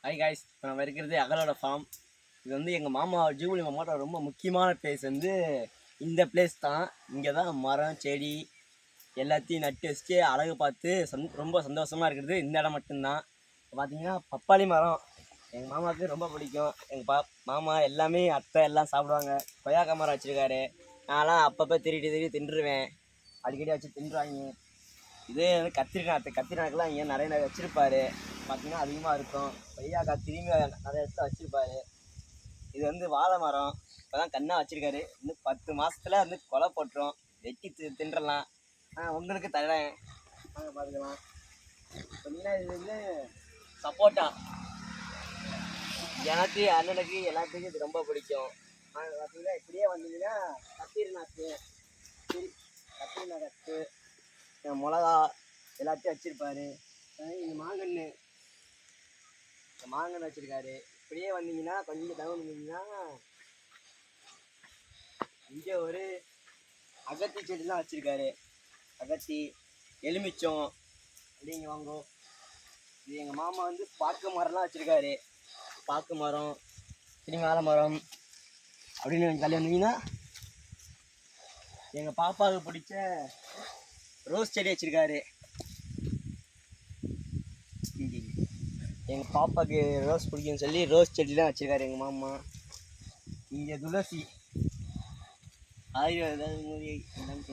Hi guys, இப்போ நம்ம இருக்கிறது அகலோட ஃபார்ம். இது வந்து எங்கள் மாமா ஜூபிலி மாமாவோட ரொம்ப முக்கியமான பிளேஸ் வந்து இந்த பிளேஸ் தான். இங்கே தான் மரம் செடி எல்லாத்தையும் நட்டு வச்சுட்டு அழகு பார்த்து ரொம்ப சந்தோஷமாக இருக்கிறது இந்த இடம் மட்டும்தான். இப்போ பார்த்தீங்கன்னா பப்பாளி மரம் எங்கள் மாமாவுக்கு ரொம்ப பிடிக்கும். எங்கள் மாமா எல்லாமே அத்தை எல்லாம் சாப்பிடுவாங்க. கொய்யாக்காய் மரம் வச்சுருக்காரு. நான்லாம் அப்பப்போ திருடி தின்றுவேன். அடிக்கடி வச்சு தின்றுவாங்க. இதே வந்து கத்திரிக்காய்க்கெலாம் இங்கே நிறைய வச்சுருப்பாரு. பார்த்தீங்கன்னா அதிகமாக இருக்கும். கொய்யாக்காய் திரும்பி நிறைய இடத்துல வச்சுருப்பாரு. இது வந்து வாழை மரம் இப்போ தான் கண்ணாக வச்சுருக்காரு. இன்னும் 10 மாதத்துல வந்து கொலை போட்டுரும். வெட்டி தின்றலாம். உங்களுக்கு தரேன், நாங்கள் பார்த்துக்கலாம். பார்த்தீங்கன்னா இது வந்து சப்போட்டா. எனக்கு அண்ணனுக்கு எல்லாத்துக்கும் இது ரொம்ப பிடிக்கும். பார்த்தீங்கன்னா இப்படியே வந்தீங்கன்னா கத்திரிநாத்து கத்து மிளகா எல்லாத்தையும் வச்சுருப்பாரு. இங்கே மாங்கன்று வச்சுருக்காரு. இப்படியே வந்தீங்கன்னா கொஞ்சம் தகவல் வந்தீங்கன்னா இங்கே ஒரு அகத்தி செடிலாம் வச்சுருக்காரு. அகத்தி எலுமிச்சம் அப்படிங்க வாங்கும். இது எங்கள் மாமா வந்து பாக்கு மரம்லாம் வச்சுருக்காரு. பாக்கு மரம் திருமால மரம் அப்படின்னு தள்ளி வந்தீங்கன்னா எங்கள் பாப்பாவுக்கு பிடிச்ச ரோஸ் செடி வச்சுருக்காரு. எங்கள் பாப்பாவுக்கு ரோஸ் பிடிக்கும்னு சொல்லி ரோஸ் செடிலாம் வச்சுருக்காரு எங்கள் மாமா. இங்கே துளசி ஆயுர்வேத மூலிகை எல்லாம்